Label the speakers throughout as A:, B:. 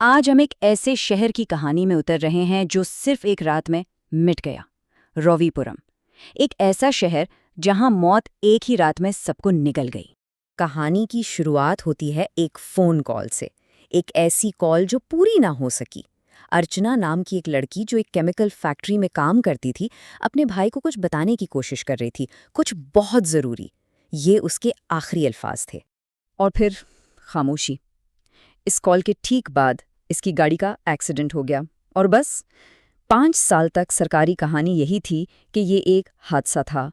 A: आज हम एक ऐसे शहर की कहानी में उतर रहे हैं जो सिर्फ एक रात में मिट गया। रविपुरम, एक ऐसा शहर जहां मौत एक ही रात में सबको निगल गई।
B: कहानी की शुरुआत होती है एक फ़ोन कॉल से। एक ऐसी कॉल जो पूरी ना हो सकी। अर्चना नाम की एक लड़की जो एक केमिकल फैक्ट्री में काम करती थी, अपने भाई को कुछ बताने की कोशिश कर रही थी, कुछ बहुत ज़रूरी। ये उसके आखिरी अल्फाज थे।
A: और फिर खामोशी। इस कॉल के ठीक बाद इसकी गाड़ी का एक्सीडेंट हो गया। और बस 5 साल तक सरकारी कहानी यही थी कि ये एक हादसा था।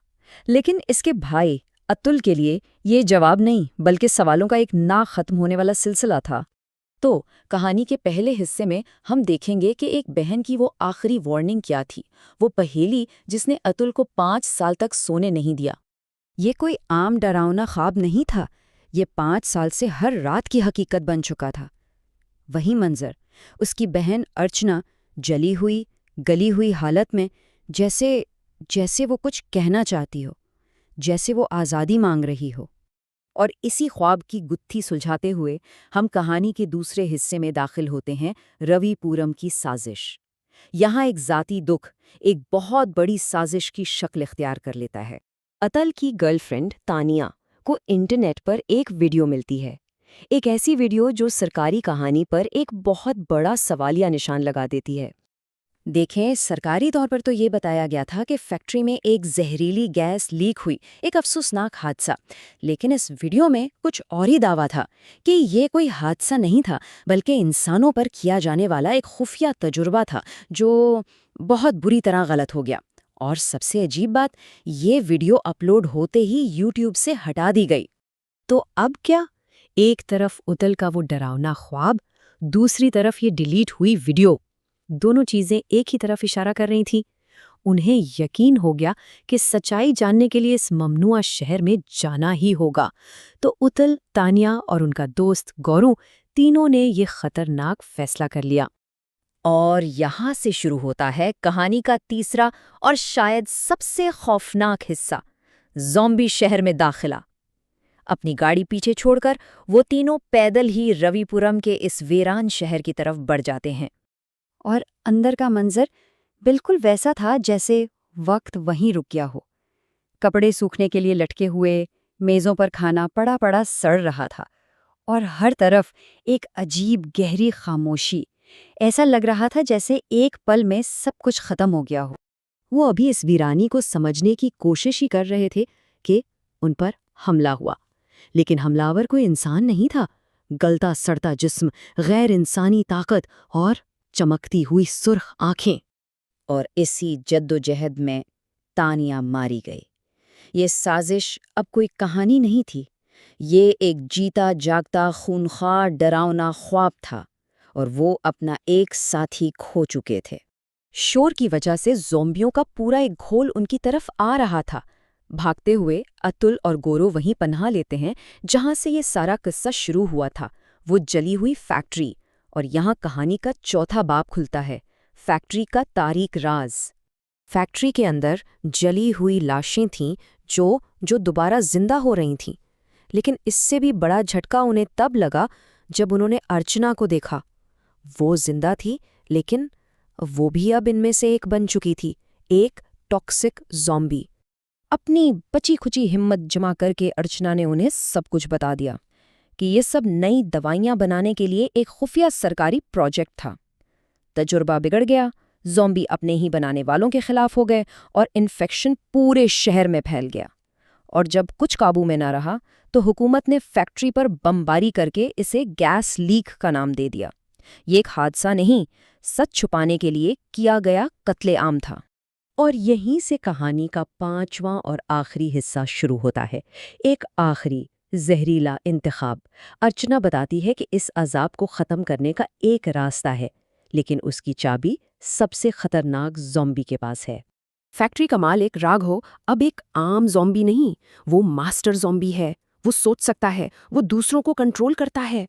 A: लेकिन इसके भाई अतुल के लिए ये जवाब नहीं, बल्कि सवालों का एक ना खत्म होने वाला सिलसिला था। तो कहानी के पहले हिस्से में हम देखेंगे कि एक बहन की वो आखिरी वार्निंग क्या थी, वो पहेली जिसने अतुल को 5 साल तक सोने नहीं दिया। ये कोई आम डरावना ख्वाब नहीं था, ये 5 साल से हर रात की हकीकत बन चुका था। वही मंजर, उसकी बहन अर्चना जली हुई, गली हुई हालत में, जैसे जैसे वो कुछ कहना चाहती हो, जैसे वो आज़ादी मांग रही हो। और इसी ख्वाब की गुत्थी सुलझाते हुए हम कहानी के दूसरे हिस्से में दाखिल होते हैं, रविपुरम की साजिश। यहाँ एक ज़ाती दुख एक बहुत बड़ी साजिश की शक्ल इख्तियार कर लेता है। अतल की गर्लफ्रेंड तानिया को इंटरनेट पर एक वीडियो मिलती है। एक ऐसी वीडियो जो सरकारी कहानी पर एक बहुत बड़ा सवालिया निशान लगा देती है। देखें, सरकारी तौर पर तो ये बताया गया था कि फैक्ट्री में एक जहरीली गैस लीक हुई, एक अफसोसनाक हादसा। लेकिन इस वीडियो में कुछ और ही दावा था कि ये कोई हादसा नहीं था, बल्कि इंसानों पर किया जाने वाला एक खुफिया तजुर्बा था जो बहुत बुरी तरह गलत हो गया। और सबसे अजीब बात, ये वीडियो अपलोड होते ही यूट्यूब से हटा दी गई। तो अब क्या? एक तरफ उतल का वो डरावना ख्वाब, दूसरी तरफ ये डिलीट हुई वीडियो। दोनों चीजें एक ही तरफ इशारा कर रही थीं। उन्हें यकीन हो गया कि सच्चाई जानने के लिए इस ममनुआ शहर में जाना ही होगा। तो उतल, तानिया और उनका दोस्त गौरू, तीनों ने ये खतरनाक फैसला कर लिया। और यहाँ से शुरू होता है कहानी का तीसरा और शायद सबसे खौफनाक हिस्सा, ज़ॉम्बी शहर में दाखिला। अपनी गाड़ी पीछे छोड़कर वो तीनों पैदल ही रविपुरम के इस वीरान शहर की तरफ बढ़ जाते हैं। और अंदर का मंजर बिल्कुल वैसा था जैसे वक्त वहीं रुक गया हो। कपड़े सूखने के लिए लटके हुए, मेज़ों पर खाना पड़ा पड़ा सड़ रहा था, और हर तरफ एक अजीब गहरी खामोशी। ऐसा लग रहा था जैसे एक पल में सब कुछ खत्म हो गया हो। वो अभी इस वीरानी को समझने की कोशिश ही कर रहे थे कि उन पर हमला हुआ। लेकिन हमलावर कोई इंसान नहीं था। गलता सड़ता जिस्म, गैर इंसानी ताकत और चमकती हुई सुर्ख आंखें। और इसी जद्दोजहद में तानिया मारी गई। ये साजिश अब कोई कहानी नहीं थी, ये एक जीता जागता खूनख्वार डरावना ख्वाब था, और वो अपना एक साथी खो चुके थे। शोर की वजह से ज़ोंबियों का पूरा एक घोल उनकी तरफ आ रहा था। भागते हुए अतुल और गोरो वहीं पनाह लेते हैं जहां से ये सारा किस्सा शुरू हुआ था, वो जली हुई फैक्ट्री। और यहाँ कहानी का चौथा बाब खुलता है, फैक्ट्री का तारीक राज। फैक्ट्री के अंदर जली हुई लाशें थीं जो दोबारा जिंदा हो रही थीं। लेकिन इससे भी बड़ा झटका उन्हें तब लगा जब उन्होंने अर्चना को देखा। वो जिंदा थी, लेकिन वो भी अब इनमें से एक बन चुकी थी, एक टॉक्सिक ज़ॉम्बी। अपनी बची खुची हिम्मत जमा करके अर्चना ने उन्हें सब कुछ बता दिया कि ये सब नई दवाइयां बनाने के लिए एक खुफिया सरकारी प्रोजेक्ट था। तजुर्बा बिगड़ गया, ज़ॉम्बी अपने ही बनाने वालों के खिलाफ हो गए, और इन्फेक्शन पूरे शहर में फैल गया। और जब कुछ काबू में न रहा तो हुकूमत ने फैक्ट्री पर बमबारी करके इसे गैस लीक का नाम दे दिया। ये एक हादसा नहीं, सच छुपाने के लिए किया गया कत्ले-आम था। और यहीं से कहानी का 5वां और आखिरी हिस्सा शुरू होता है, एक आखिरी जहरीला इंतखाब। अर्चना बताती है कि इस अजाब को ख़त्म करने का एक रास्ता है, लेकिन उसकी चाबी सबसे खतरनाक ज़ॉम्बी के पास है। फैक्ट्री का मालिक राघव अब एक आम ज़ॉम्बी नहीं, वो मास्टर ज़ॉम्बी है। वो सोच सकता है, वो दूसरों को कंट्रोल करता है।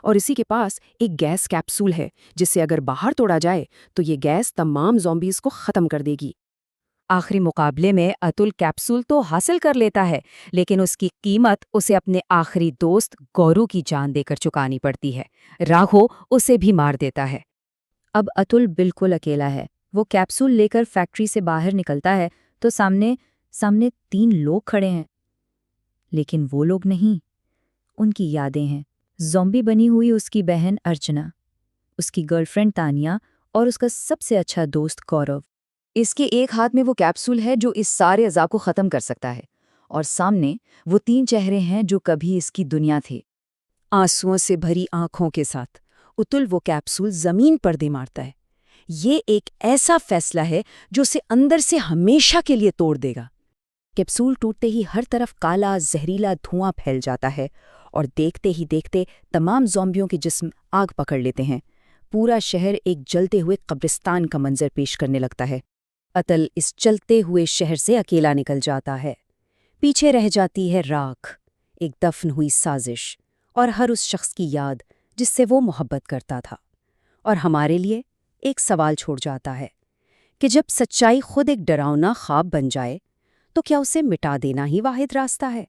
A: और इसी के पास एक गैस कैप्सूल है जिसे अगर बाहर तोड़ा जाए तो ये गैस तमाम ज़ॉम्बीज़ को ख़त्म कर देगी।
B: आखिरी मुकाबले में अतुल कैप्सूल तो हासिल कर लेता है, लेकिन उसकी कीमत उसे अपने आखिरी दोस्त गौरू की जान देकर चुकानी पड़ती है। राघो उसे भी मार देता है। अब अतुल बिल्कुल अकेला है। वो कैप्सूल लेकर फैक्ट्री से बाहर निकलता है तो सामने सामने 3 लोग खड़े हैं। लेकिन वो लोग नहीं, उनकी यादें हैं। ज़ॉम्बी बनी हुई उसकी बहन अर्चना, उसकी गर्लफ्रेंड तानिया और उसका सबसे अच्छा दोस्त गौरव। इसके एक हाथ में वो कैप्सूल है जो इस सारे अज़ाब को ख़त्म कर सकता है, और सामने वो 3 चेहरे हैं जो कभी इसकी दुनिया थे।
C: आंसुओं से भरी आंखों के साथ अतुल वो कैप्सूल जमीन पर दे मारता है। ये एक ऐसा फैसला है जो उसे अंदर से हमेशा के लिए तोड़ देगा। कैप्सूल टूटते ही हर तरफ काला जहरीला धुआं फैल जाता है और देखते ही देखते तमाम ज़ॉम्बियों के जिस्म आग पकड़ लेते हैं। पूरा शहर एक जलते हुए कब्रिस्तान का मंजर पेश करने लगता है। अतुल इस चलते हुए शहर से अकेला निकल जाता है। पीछे रह जाती है राख, एक दफन हुई साजिश और हर उस शख्स की याद जिससे वो मोहब्बत करता था। और हमारे लिए एक सवाल छोड़ जाता है कि जब सच्चाई खुद एक डरावना ख्वाब बन जाए तो क्या उसे मिटा देना ही वाहिद रास्ता है?